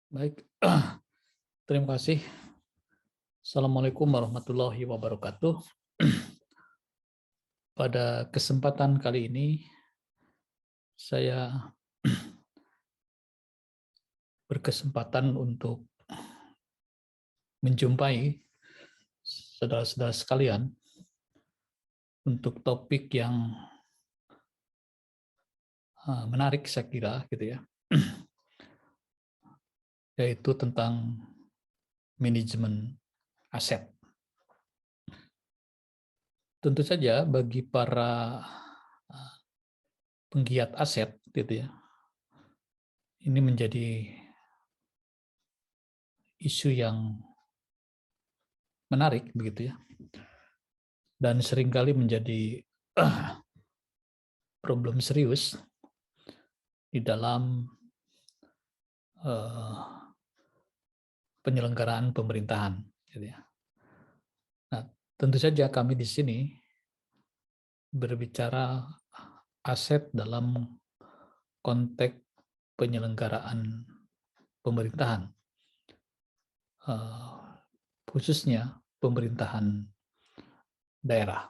Baik, terima kasih. Assalamualaikum warahmatullahi wabarakatuh. Pada kesempatan kali ini, saya berkesempatan untuk menjumpai saudara-saudara sekalian untuk topik yang menarik, saya kira, gitu ya, yaitu tentang manajemen aset. Tentu saja bagi para penggiat aset, gitu ya, ini menjadi isu yang menarik, begitu ya, dan seringkali menjadi problem serius di dalam penyelenggaraan pemerintahan, gitu ya. Nah, tentu saja kami di sini berbicara aset dalam konteks penyelenggaraan pemerintahan, khususnya pemerintahan daerah.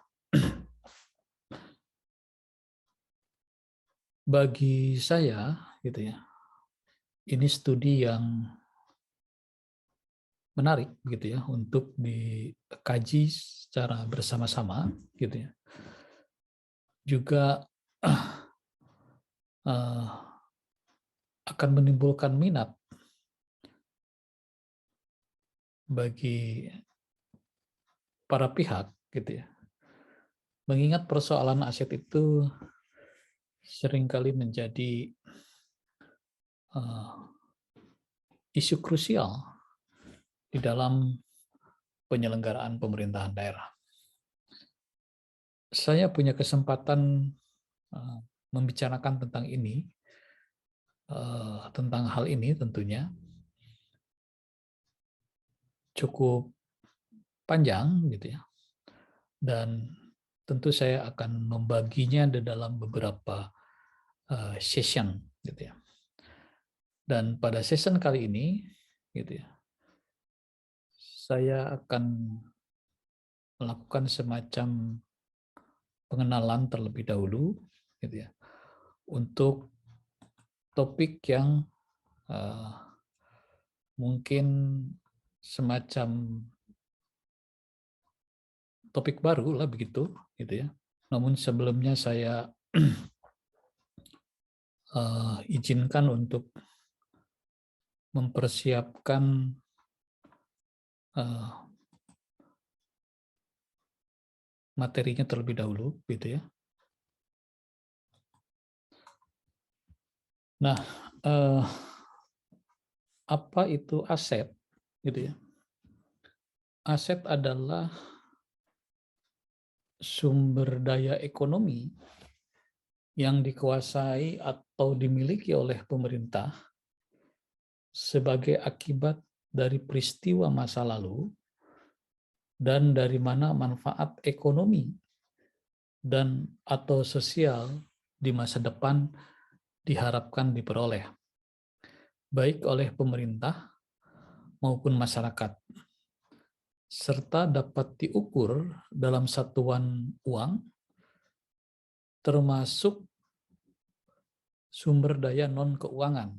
Bagi saya, gitu ya, ini studi yang menarik, gitu ya, untuk dikaji secara bersama-sama, gitu ya. Juga akan menimbulkan minat bagi para pihak, gitu ya. Mengingat persoalan aset itu seringkali menjadi isu krusial di dalam penyelenggaraan pemerintahan daerah. Saya punya kesempatan membicarakan tentang ini, tentang hal ini tentunya cukup panjang, gitu ya, dan tentu saya akan membaginya di dalam beberapa session, gitu ya. Dan pada session kali ini, gitu ya, saya akan melakukan semacam pengenalan terlebih dahulu, gitu ya, untuk topik yang mungkin semacam topik baru lah begitu, gitu ya. Namun sebelumnya saya izinkan untuk mempersiapkan materinya terlebih dahulu, gitu ya. Nah, apa itu aset, gitu ya? Aset adalah sumber daya ekonomi yang dikuasai atau dimiliki oleh pemerintah sebagai akibat dari peristiwa masa lalu dan dari mana manfaat ekonomi dan atau sosial di masa depan diharapkan diperoleh, baik oleh pemerintah maupun masyarakat, serta dapat diukur dalam satuan uang, termasuk sumber daya non-keuangan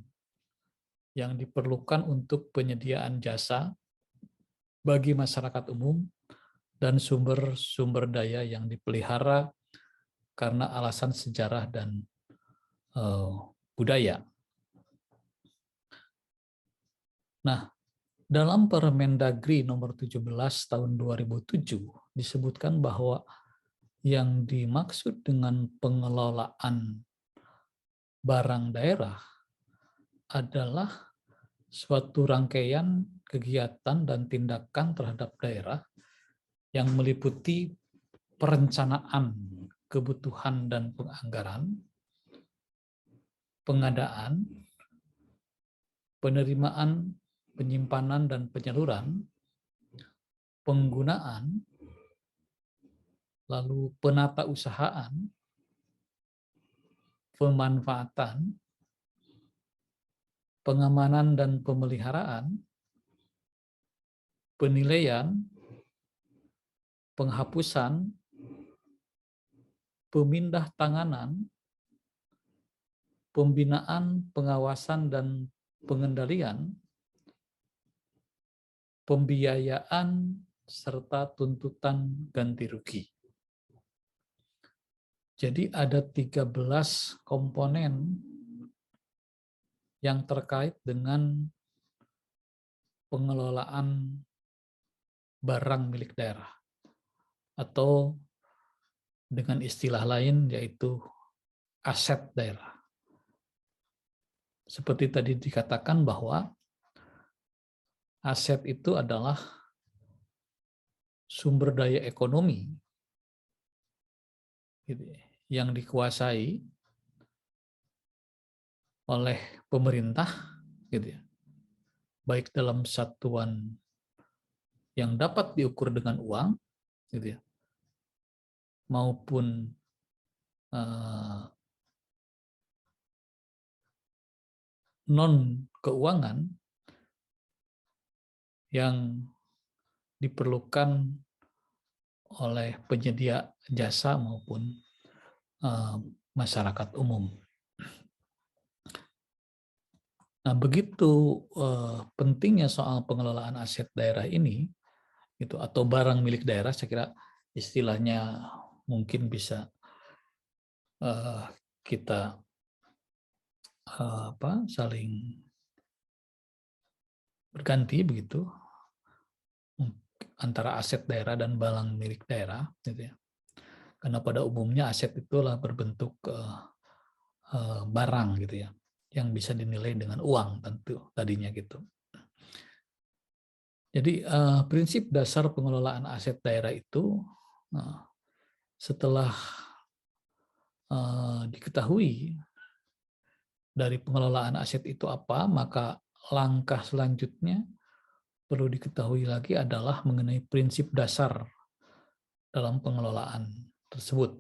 yang diperlukan untuk penyediaan jasa bagi masyarakat umum dan sumber-sumber daya yang dipelihara karena alasan sejarah dan budaya. Nah, dalam Permendagri nomor 17 tahun 2007 disebutkan bahwa yang dimaksud dengan pengelolaan barang daerah adalah suatu rangkaian kegiatan dan tindakan terhadap daerah yang meliputi perencanaan kebutuhan dan penganggaran, pengadaan, penerimaan, penyimpanan dan penyaluran, penggunaan, lalu penata usahaan, pemanfaatan, pengamanan dan pemeliharaan, penilaian, penghapusan, pemindahtanganan, pembinaan, pengawasan, dan pengendalian, pembiayaan, serta tuntutan ganti rugi. Jadi ada 13 komponen yang terkait dengan pengelolaan barang milik daerah, atau dengan istilah lain yaitu aset daerah. Seperti tadi dikatakan bahwa aset itu adalah sumber daya ekonomi gitu, yang dikuasai oleh pemerintah, gitu ya, baik dalam satuan yang dapat diukur dengan uang, gitu ya, maupun non keuangan yang diperlukan oleh penyedia jasa maupun masyarakat umum. Nah, begitu pentingnya soal pengelolaan aset daerah ini, gitu, atau barang milik daerah, saya kira istilahnya mungkin bisa kita saling berganti begitu antara aset daerah dan barang milik daerah, gitu ya. Karena pada umumnya aset itulah berbentuk barang, gitu ya, yang bisa dinilai dengan uang tentu tadinya gitu. Jadi prinsip dasar pengelolaan aset daerah itu setelah diketahui dari pengelolaan aset itu apa, maka langkah selanjutnya perlu diketahui lagi adalah mengenai prinsip dasar dalam pengelolaan tersebut.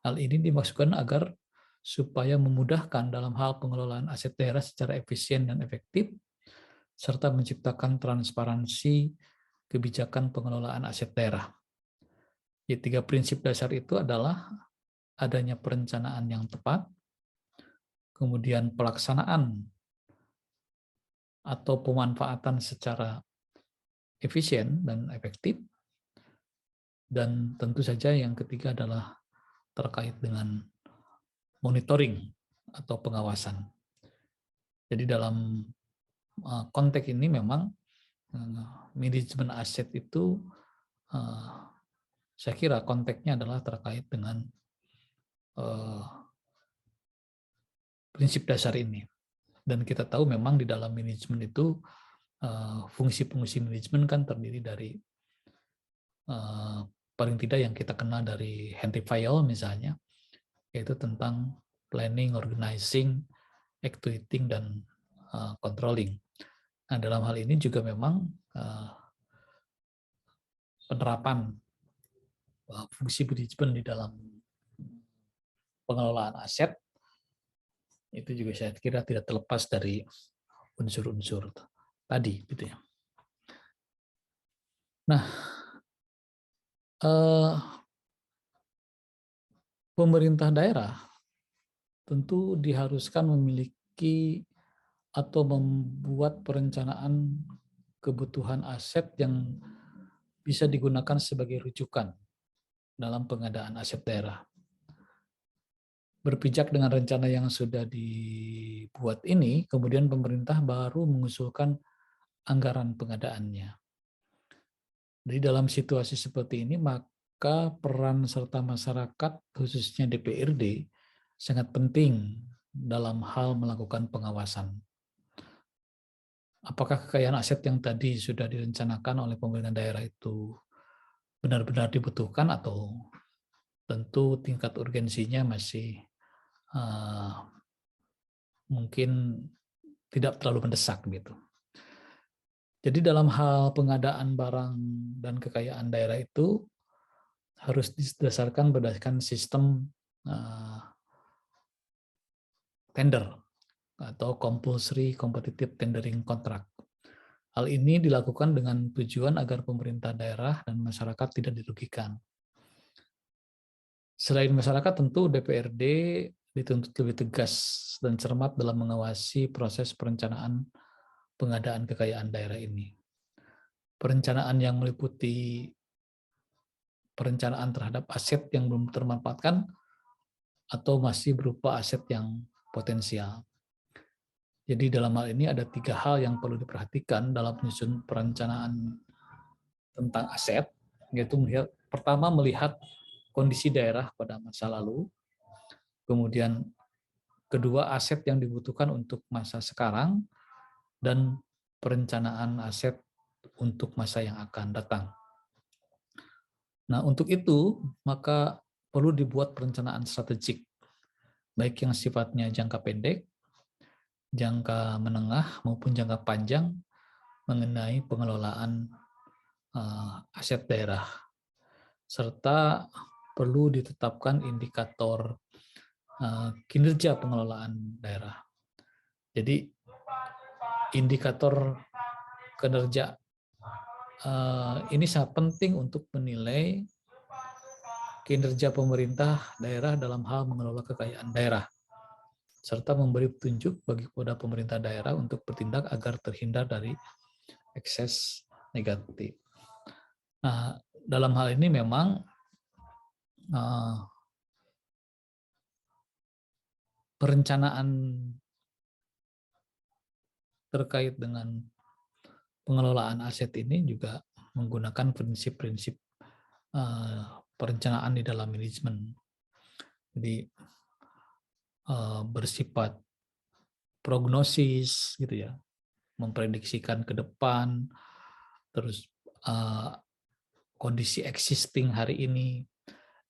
Hal ini dimaksudkan agar supaya memudahkan dalam hal pengelolaan aset daerah secara efisien dan efektif, serta menciptakan transparansi kebijakan pengelolaan aset daerah. Jadi 3 prinsip dasar itu adalah adanya perencanaan yang tepat, kemudian pelaksanaan atau pemanfaatan secara efisien dan efektif, dan tentu saja yang ketiga adalah terkait dengan monitoring atau pengawasan. Jadi dalam konteks ini memang manajemen aset itu saya kira konteksnya adalah terkait dengan prinsip dasar ini. Dan kita tahu memang di dalam manajemen itu fungsi-fungsi manajemen kan terdiri dari paling tidak yang kita kenal dari Henry Fayol misalnya, yaitu tentang planning, organizing, actuating, dan controlling. Nah, dalam hal ini juga memang penerapan fungsi manajemen di dalam pengelolaan aset itu juga saya kira tidak terlepas dari unsur-unsur tadi, gitu ya. Nah, pemerintah daerah tentu diharuskan memiliki atau membuat perencanaan kebutuhan aset yang bisa digunakan sebagai rujukan dalam pengadaan aset daerah. Berpijak dengan rencana yang sudah dibuat ini, kemudian pemerintah baru mengusulkan anggaran pengadaannya. Jadi dalam situasi seperti ini, maka peran serta masyarakat, khususnya DPRD, sangat penting dalam hal melakukan pengawasan. Apakah kekayaan aset yang tadi sudah direncanakan oleh pemerintah daerah itu benar-benar dibutuhkan, atau tentu tingkat urgensinya masih mungkin tidak terlalu mendesak gitu. Jadi dalam hal pengadaan barang dan kekayaan daerah itu harus didasarkan berdasarkan sistem tender atau compulsory competitive tendering contract. Hal ini dilakukan dengan tujuan agar pemerintah daerah dan masyarakat tidak dirugikan. Selain masyarakat, tentu DPRD dituntut lebih tegas dan cermat dalam mengawasi proses perencanaan pengadaan kekayaan daerah ini. Perencanaan yang meliputi perencanaan terhadap aset yang belum termanfaatkan atau masih berupa aset yang potensial. Jadi dalam hal ini ada 3 hal yang perlu diperhatikan dalam menyusun perencanaan tentang aset, yaitu pertama melihat kondisi daerah pada masa lalu, kemudian kedua aset yang dibutuhkan untuk masa sekarang, dan perencanaan aset untuk masa yang akan datang. Nah, untuk itu maka perlu dibuat perencanaan strategik, baik yang sifatnya jangka pendek, jangka menengah maupun jangka panjang mengenai pengelolaan aset daerah, serta perlu ditetapkan indikator kinerja pengelolaan daerah. Jadi indikator kinerja ini sangat penting untuk menilai kinerja pemerintah daerah dalam hal mengelola kekayaan daerah, serta memberi petunjuk bagi kepada pemerintah daerah untuk bertindak agar terhindar dari ekses negatif. Nah, dalam hal ini memang perencanaan terkait dengan pengelolaan aset ini juga menggunakan prinsip-prinsip perencanaan di dalam manajemen. Jadi bersifat prognosis gitu ya, memprediksikan ke depan, terus kondisi existing hari ini,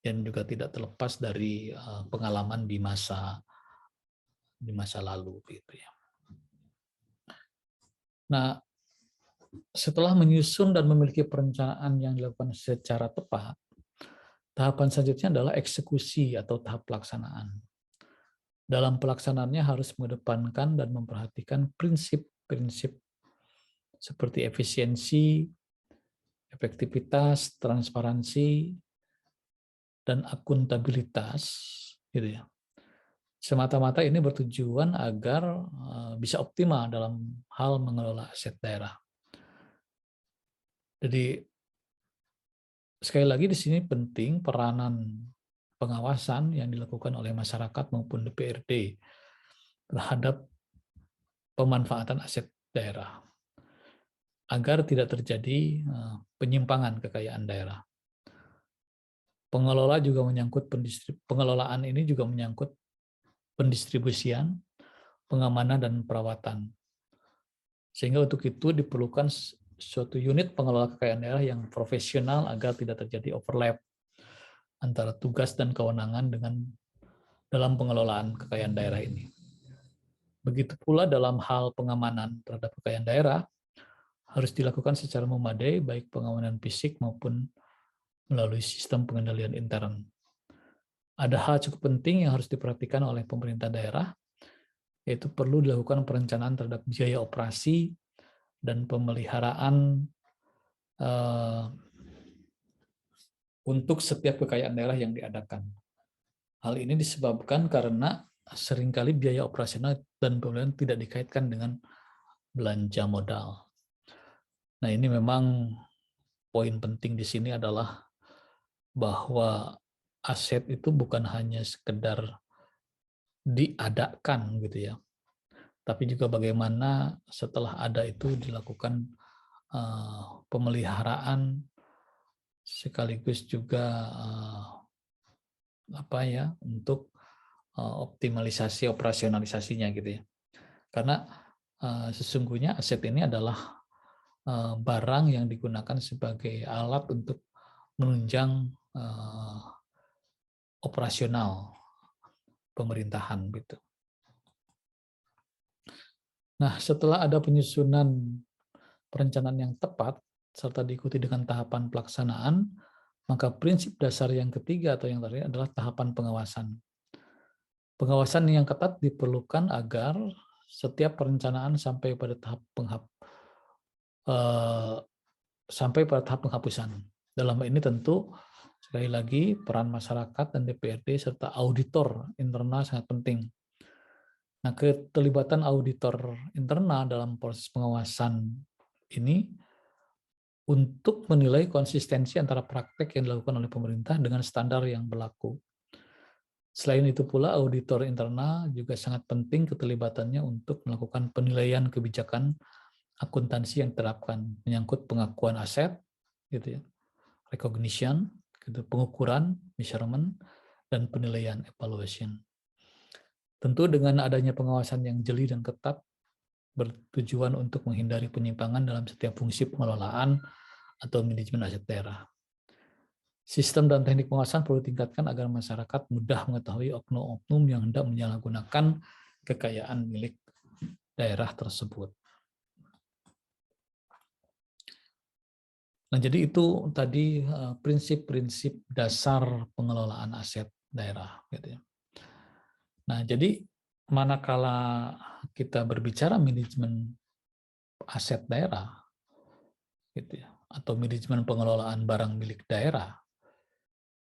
dan juga tidak terlepas dari pengalaman di masa lalu gitu ya. Nah, setelah menyusun dan memiliki perencanaan yang dilakukan secara tepat, tahapan selanjutnya adalah eksekusi atau tahap pelaksanaan. Dalam pelaksanaannya harus mengedepankan dan memperhatikan prinsip-prinsip seperti efisiensi, efektivitas, transparansi, dan akuntabilitas, gitu ya. Semata-mata ini bertujuan agar bisa optimal dalam hal mengelola aset daerah. Jadi sekali lagi di sini penting peranan pengawasan yang dilakukan oleh masyarakat maupun DPRD terhadap pemanfaatan aset daerah agar tidak terjadi penyimpangan kekayaan daerah. Pengelola juga menyangkut pengelolaan ini juga menyangkut pendistribusian, pengamanan, dan perawatan. Sehingga untuk itu diperlukan suatu unit pengelola kekayaan daerah yang profesional agar tidak terjadi overlap antara tugas dan kewenangan dalam pengelolaan kekayaan daerah ini. Begitu pula dalam hal pengamanan terhadap kekayaan daerah harus dilakukan secara memadai baik pengamanan fisik maupun melalui sistem pengendalian intern. Ada hal cukup penting yang harus diperhatikan oleh pemerintah daerah, yaitu perlu dilakukan perencanaan terhadap biaya operasi dan pemeliharaan untuk setiap kekayaan daerah yang diadakan. Hal ini disebabkan karena seringkali biaya operasional dan pemeliharaan tidak dikaitkan dengan belanja modal. Nah, ini memang poin penting di sini adalah bahwa aset itu bukan hanya sekedar diadakan gitu ya, tapi juga bagaimana setelah ada itu dilakukan pemeliharaan sekaligus juga untuk optimalisasi operasionalisasinya gitu ya. Karena sesungguhnya aset ini adalah barang yang digunakan sebagai alat untuk menunjang operasional pemerintahan gitu. Nah, setelah ada penyusunan perencanaan yang tepat serta diikuti dengan tahapan pelaksanaan, maka prinsip dasar yang ketiga atau yang terakhir adalah tahapan pengawasan. Pengawasan yang ketat diperlukan agar setiap perencanaan sampai pada tahap sampai pada tahap penghapusan. Dalam hal ini tentu sekali lagi peran masyarakat dan DPRD serta auditor internal sangat penting. Nah, keterlibatan auditor internal dalam proses pengawasan ini untuk menilai konsistensi antara praktek yang dilakukan oleh pemerintah dengan standar yang berlaku. Selain itu pula, auditor internal juga sangat penting keterlibatannya untuk melakukan penilaian kebijakan akuntansi yang diterapkan, menyangkut pengakuan aset, gitu ya, recognition, gitu, pengukuran, measurement, dan penilaian, evaluation. Tentu dengan adanya pengawasan yang jeli dan ketat, bertujuan untuk menghindari penyimpangan dalam setiap fungsi pengelolaan atau manajemen aset daerah. Sistem dan teknik pengawasan perlu ditingkatkan agar masyarakat mudah mengetahui oknum-oknum yang hendak menyalahgunakan kekayaan milik daerah tersebut. Nah, jadi itu tadi prinsip-prinsip dasar pengelolaan aset daerah, gitu ya. Nah, jadi manakala kita berbicara manajemen aset daerah, gitu ya, atau manajemen pengelolaan barang milik daerah,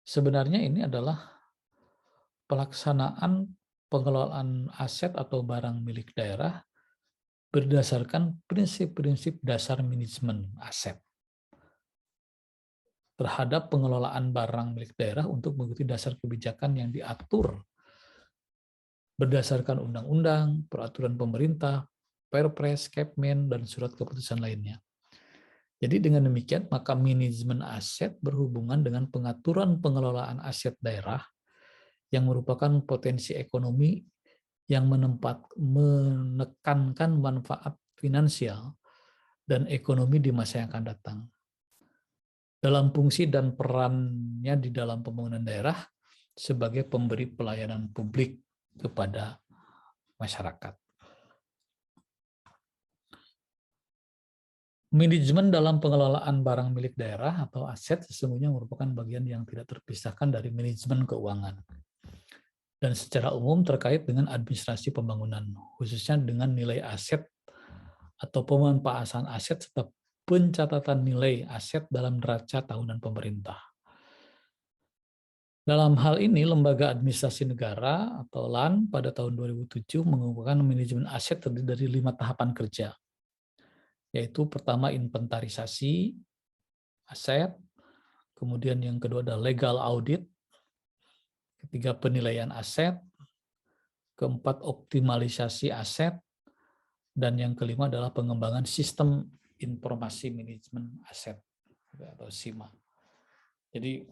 sebenarnya ini adalah pelaksanaan pengelolaan aset atau barang milik daerah berdasarkan prinsip-prinsip dasar manajemen aset terhadap pengelolaan barang milik daerah untuk mengikuti dasar kebijakan yang diatur berdasarkan undang-undang, peraturan pemerintah, Perpres, Kepmen, dan surat keputusan lainnya. Jadi dengan demikian, maka manajemen aset berhubungan dengan pengaturan pengelolaan aset daerah yang merupakan potensi ekonomi yang menekankan manfaat finansial dan ekonomi di masa yang akan datang. Dalam fungsi dan perannya di dalam pembangunan daerah sebagai pemberi pelayanan publik kepada masyarakat. Manajemen dalam pengelolaan barang milik daerah atau aset sesungguhnya merupakan bagian yang tidak terpisahkan dari manajemen keuangan. Dan secara umum terkait dengan administrasi pembangunan, khususnya dengan nilai aset atau pemanfaatan aset serta pencatatan nilai aset dalam neraca tahunan pemerintah. Dalam hal ini, Lembaga Administrasi Negara atau LAN pada tahun 2007 mengumpulkan manajemen aset terdiri dari 5 tahapan kerja, yaitu pertama inventarisasi aset, kemudian yang kedua adalah legal audit, ketiga penilaian aset, keempat optimalisasi aset, dan yang kelima adalah pengembangan sistem informasi manajemen aset atau SIMA. Jadi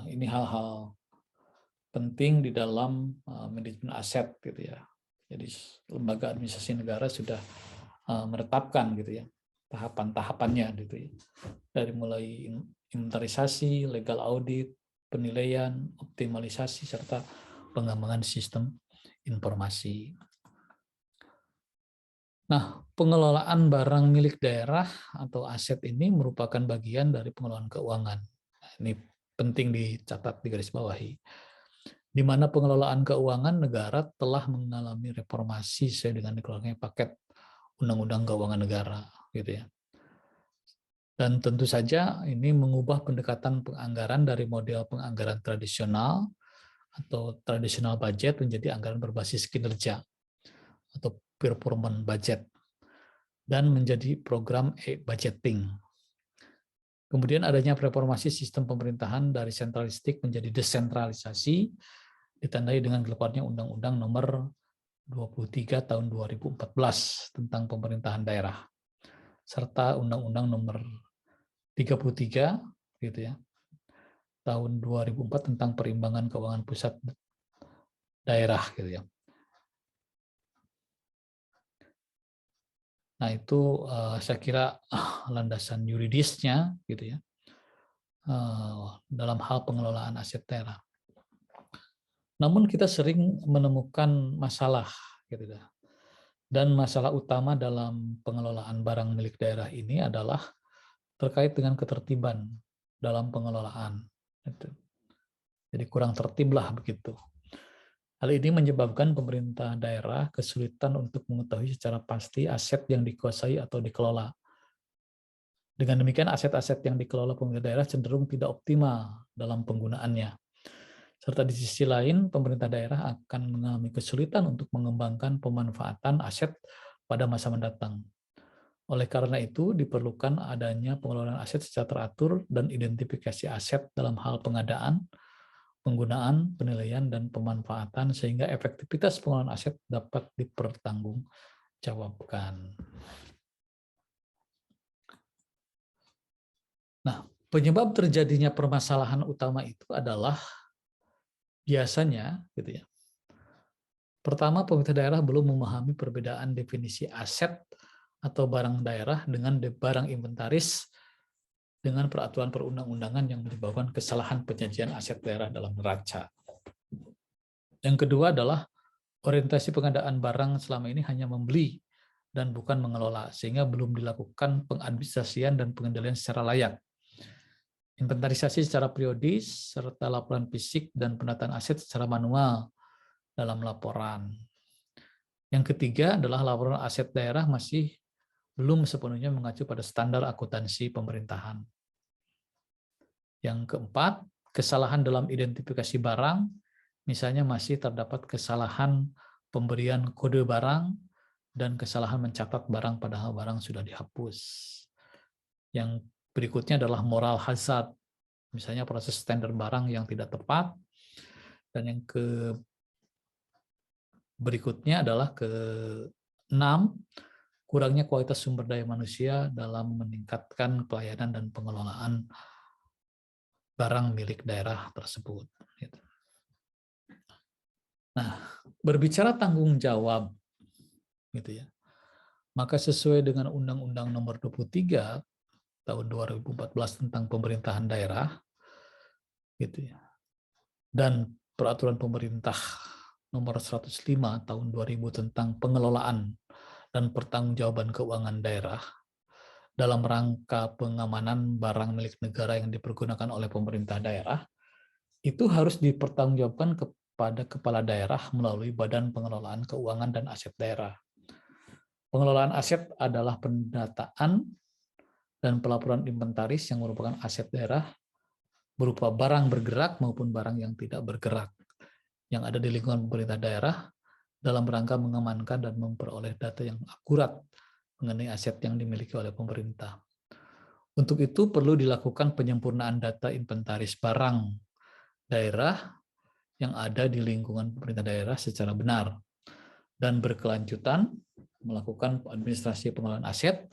ini hal-hal penting di dalam manajemen aset gitu ya. Jadi lembaga administrasi negara sudah menetapkan gitu ya tahapan-tahapannya gitu ya. Dari mulai inventarisasi, legal audit, penilaian, optimalisasi serta pengembangan sistem informasi. Nah, pengelolaan barang milik daerah atau aset ini merupakan bagian dari pengelolaan keuangan. Nah, ini penting dicatat, digarisbawahi. Di mana pengelolaan keuangan negara telah mengalami reformasi sesuai dengan dikeluarkannya paket Undang-Undang Keuangan Negara, gitu ya. Dan tentu saja ini mengubah pendekatan penganggaran dari model penganggaran tradisional atau traditional budget menjadi anggaran berbasis kinerja atau performance budget dan menjadi program e-budgeting. Kemudian adanya reformasi sistem pemerintahan dari sentralistik menjadi desentralisasi ditandai dengan keluarnya Undang-Undang Nomor 23 Tahun 2014 tentang pemerintahan daerah serta Undang-Undang Nomor 33 gitu ya Tahun 2004 tentang perimbangan keuangan pusat daerah gitu ya. Nah, itu saya kira landasan yuridisnya gitu ya dalam hal pengelolaan aset daerah. Namun kita sering menemukan masalah gitu ya. Dan masalah utama dalam pengelolaan barang milik daerah ini adalah terkait dengan ketertiban dalam pengelolaan. Jadi kurang tertib lah begitu. Hal ini menyebabkan pemerintah daerah kesulitan untuk mengetahui secara pasti aset yang dikuasai atau dikelola. Dengan demikian, aset-aset yang dikelola pemerintah daerah cenderung tidak optimal dalam penggunaannya. Serta di sisi lain, pemerintah daerah akan mengalami kesulitan untuk mengembangkan pemanfaatan aset pada masa mendatang. Oleh karena itu, diperlukan adanya pengelolaan aset secara teratur dan identifikasi aset dalam hal pengadaan, penggunaan, penilaian, dan pemanfaatan sehingga efektivitas pengelolaan aset dapat dipertanggungjawabkan. Nah, penyebab terjadinya permasalahan utama itu adalah biasanya, gitu ya. Pertama, pemerintah daerah belum memahami perbedaan definisi aset atau barang daerah dengan barang inventaris dengan peraturan perundang-undangan yang menyebabkan kesalahan penyajian aset daerah dalam neraca. Yang kedua adalah orientasi pengadaan barang selama ini hanya membeli dan bukan mengelola, sehingga belum dilakukan pengadministrasian dan pengendalian secara layak. Inventarisasi secara periodis, serta laporan fisik dan penataan aset secara manual dalam laporan. Yang ketiga adalah laporan aset daerah masih belum sepenuhnya mengacu pada standar akuntansi pemerintahan. Yang keempat, kesalahan dalam identifikasi barang, misalnya masih terdapat kesalahan pemberian kode barang dan kesalahan mencatat barang padahal barang sudah dihapus. Yang berikutnya adalah moral hazard, misalnya proses standar barang yang tidak tepat. Dan yang berikutnya adalah ke-6, kurangnya kualitas sumber daya manusia dalam meningkatkan pelayanan dan pengelolaan barang milik daerah tersebut. Nah, berbicara tanggung jawab, gitu ya, maka sesuai dengan Undang-Undang Nomor 23 tahun 2014 tentang pemerintahan daerah, gitu ya, dan peraturan pemerintah Nomor 105 tahun 2000 tentang pengelolaan dan pertanggungjawaban keuangan daerah dalam rangka pengamanan barang milik negara yang dipergunakan oleh pemerintah daerah, itu harus dipertanggungjawabkan kepada kepala daerah melalui Badan Pengelolaan Keuangan dan Aset Daerah. Pengelolaan aset adalah pendataan dan pelaporan inventaris yang merupakan aset daerah berupa barang bergerak maupun barang yang tidak bergerak yang ada di lingkungan pemerintah daerah dalam rangka mengamankan dan memperoleh data yang akurat mengenai aset yang dimiliki oleh pemerintah. Untuk itu perlu dilakukan penyempurnaan data inventaris barang daerah yang ada di lingkungan pemerintah daerah secara benar dan berkelanjutan melakukan administrasi pengelolaan aset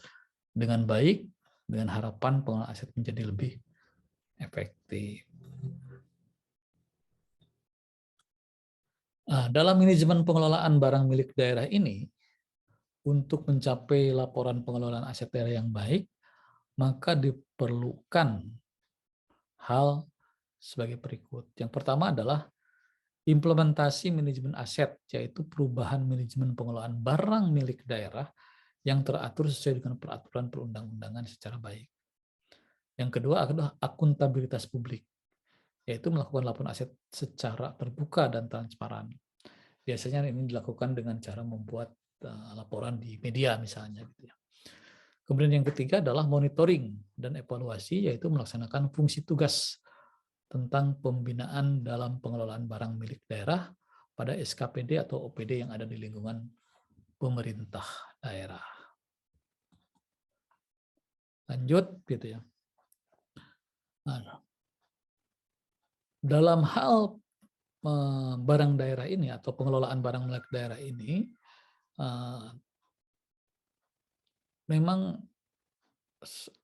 dengan baik dengan harapan pengelolaan aset menjadi lebih efektif. Nah, dalam manajemen pengelolaan barang milik daerah ini, untuk mencapai laporan pengelolaan aset daerah yang baik, maka diperlukan hal sebagai berikut. Yang pertama adalah implementasi manajemen aset, yaitu perubahan manajemen pengelolaan barang milik daerah yang teratur sesuai dengan peraturan perundang-undangan secara baik. Yang kedua adalah akuntabilitas publik, yaitu melakukan laporan aset secara terbuka dan transparan. Biasanya ini dilakukan dengan cara membuat laporan di media misalnya. Gitu ya. Kemudian yang ketiga adalah monitoring dan evaluasi, yaitu melaksanakan fungsi tugas tentang pembinaan dalam pengelolaan barang milik daerah pada SKPD atau OPD yang ada di lingkungan pemerintah daerah. Lanjut, gitu ya. Nah, dalam hal barang daerah ini atau pengelolaan barang milik daerah ini, memang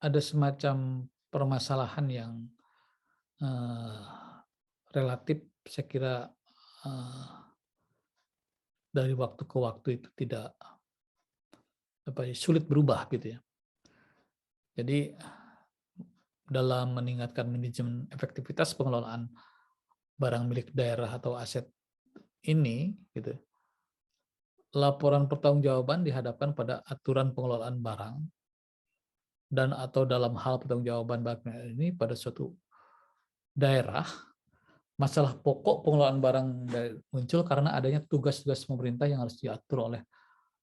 ada semacam permasalahan yang relatif saya kira dari waktu ke waktu itu tidak sulit berubah gitu ya. Jadi dalam meningkatkan manajemen efektivitas pengelolaan barang milik daerah atau aset ini, gitu, laporan pertanggungjawaban dihadapkan pada aturan pengelolaan barang dan atau dalam hal pertanggungjawaban barang ini pada suatu daerah, masalah pokok pengelolaan barang muncul karena adanya tugas-tugas pemerintah yang harus diatur oleh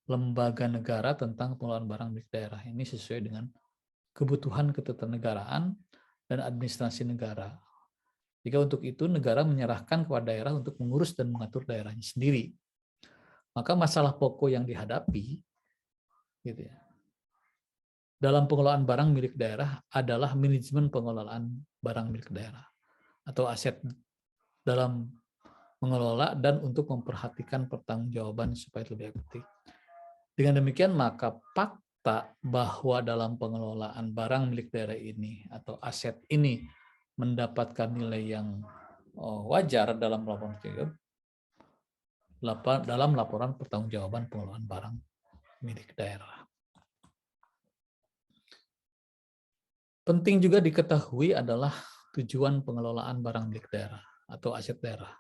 lembaga negara tentang pengelolaan barang milik daerah. Ini sesuai dengan kebutuhan ketatanegaraan dan administrasi negara. Jika untuk itu negara menyerahkan kepada daerah untuk mengurus dan mengatur daerahnya sendiri. Maka masalah pokok yang dihadapi gitu ya, dalam pengelolaan barang milik daerah adalah manajemen pengelolaan barang milik daerah atau aset dalam mengelola dan untuk memperhatikan pertanggungjawaban supaya lebih efektif. Dengan demikian maka fakta bahwa dalam pengelolaan barang milik daerah ini atau aset ini mendapatkan nilai yang wajar dalam laporan pertanggungjawaban pengelolaan barang milik daerah. Penting juga diketahui adalah tujuan pengelolaan barang milik daerah atau aset daerah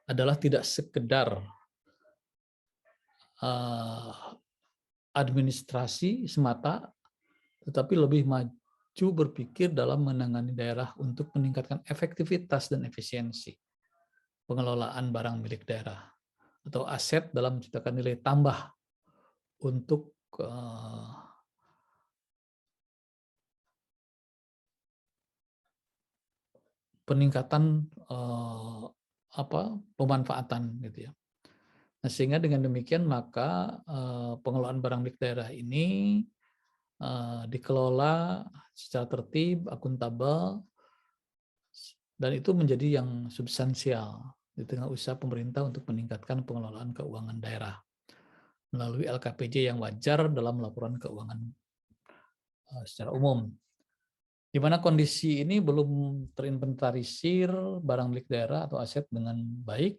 adalah tidak sekedar administrasi semata, tetapi lebih maju berpikir dalam menangani daerah untuk meningkatkan efektivitas dan efisiensi pengelolaan barang milik daerah atau aset dalam menciptakan nilai tambah untuk peningkatan pemanfaatan gitu ya. Nah, sehingga dengan demikian maka pengelolaan barang milik daerah ini dikelola secara tertib, akuntabel, dan itu menjadi yang substansial di tengah usaha pemerintah untuk meningkatkan pengelolaan keuangan daerah melalui LKPJ yang wajar dalam laporan keuangan secara umum. Di mana kondisi ini belum terinventarisir barang milik daerah atau aset dengan baik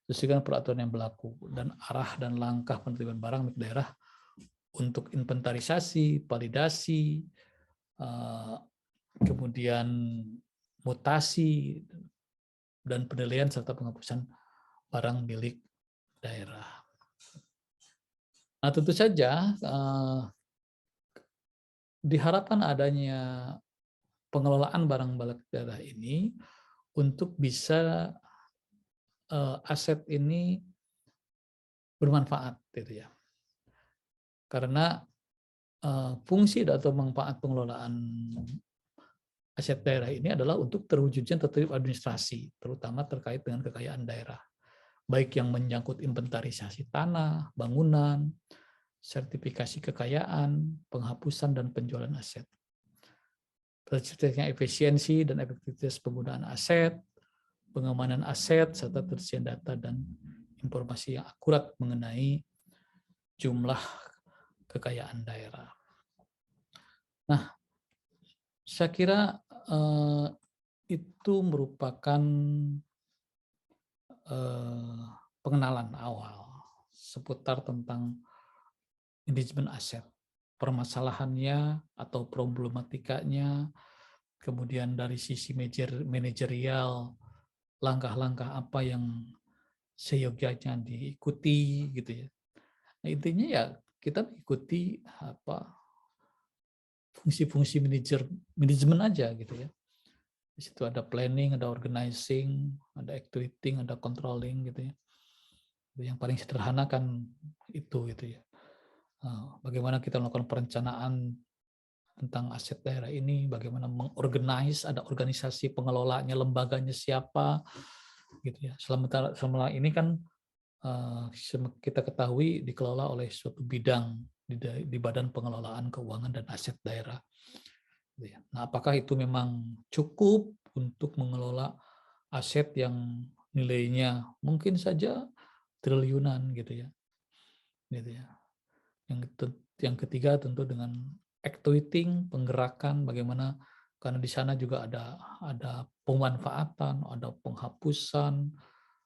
sesuai dengan peraturan yang berlaku dan arah dan langkah penertiban barang milik daerah untuk inventarisasi, validasi, kemudian mutasi dan penilaian serta penghapusan barang milik daerah. Nah, tentu saja diharapkan adanya pengelolaan barang milik daerah ini untuk bisa aset ini bermanfaat, gitu ya. Karena fungsi atau manfaat pengelolaan aset daerah ini adalah untuk terwujudnya tertib administrasi, terutama terkait dengan kekayaan daerah, baik yang menyangkut inventarisasi tanah, bangunan, sertifikasi kekayaan, penghapusan dan penjualan aset, terciptanya efisiensi dan efektivitas penggunaan aset, pengamanan aset, serta tersedia data dan informasi yang akurat mengenai jumlah kekayaan daerah. Nah, saya kira itu merupakan pengenalan awal seputar tentang manajemen aset, permasalahannya atau problematikanya, kemudian dari sisi manajerial, langkah-langkah apa yang seyogyanya diikuti, gitu ya. Nah, intinya ya kita mengikuti fungsi-fungsi manajemen aja gitu ya. Di situ ada planning, ada organizing, ada actuating, ada controlling gitu ya. Yang paling sederhana kan itu gitu ya. Bagaimana kita melakukan perencanaan tentang aset daerah ini, bagaimana mengorganize, ada organisasi pengelolanya, lembaganya siapa gitu ya. Selama ini kan kita ketahui dikelola oleh suatu bidang di Badan Pengelolaan Keuangan dan Aset Daerah. Nah, apakah itu memang cukup untuk mengelola aset yang nilainya mungkin saja triliunan gitu ya. Yang ketiga tentu dengan actuating, penggerakan, bagaimana karena di sana juga ada pemanfaatan, ada penghapusan,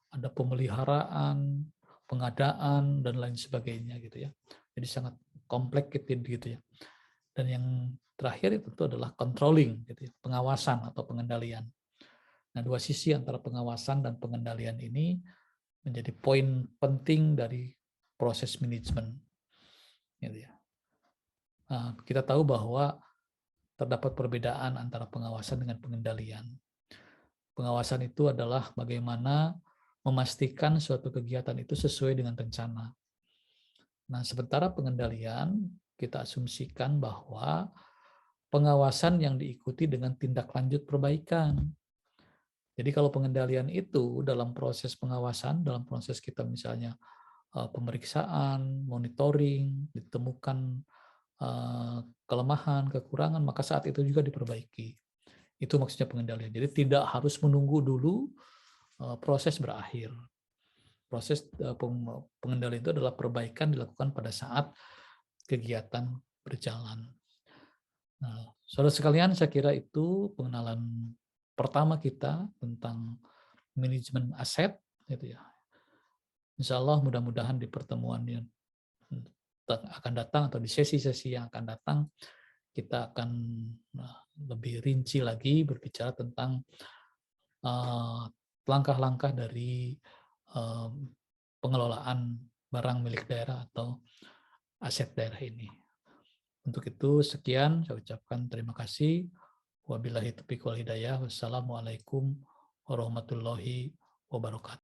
ada pemeliharaan, pengadaan dan lain sebagainya gitu ya. Jadi sangat complicated gitu ya. Dan yang terakhir itu adalah controlling gitu ya, pengawasan atau pengendalian. Nah, dua sisi antara pengawasan dan pengendalian ini menjadi poin penting dari proses manajemen gitu ya. Nah, kita tahu bahwa terdapat perbedaan antara pengawasan dengan pengendalian. Pengawasan itu adalah bagaimana memastikan suatu kegiatan itu sesuai dengan rencana. Nah, sementara pengendalian, kita asumsikan bahwa pengawasan yang diikuti dengan tindak lanjut perbaikan. Jadi kalau pengendalian itu dalam proses pengawasan, dalam proses kita misalnya pemeriksaan, monitoring, ditemukan kelemahan, kekurangan, maka saat itu juga diperbaiki. Itu maksudnya pengendalian. Jadi tidak harus menunggu dulu proses berakhir. Proses pengendalian itu adalah perbaikan dilakukan pada saat kegiatan berjalan. Nah, saudara sekalian, saya kira itu pengenalan pertama kita tentang manajemen aset, gitu ya. Insya Allah mudah-mudahan di pertemuan yang akan datang atau di sesi-sesi yang akan datang kita akan lebih rinci lagi berbicara tentang langkah-langkah dari pengelolaan barang milik daerah atau aset daerah ini. Untuk itu sekian, saya ucapkan terima kasih. Wabillahi taufiq wal hidayah. Wassalamualaikum warahmatullahi wabarakatuh.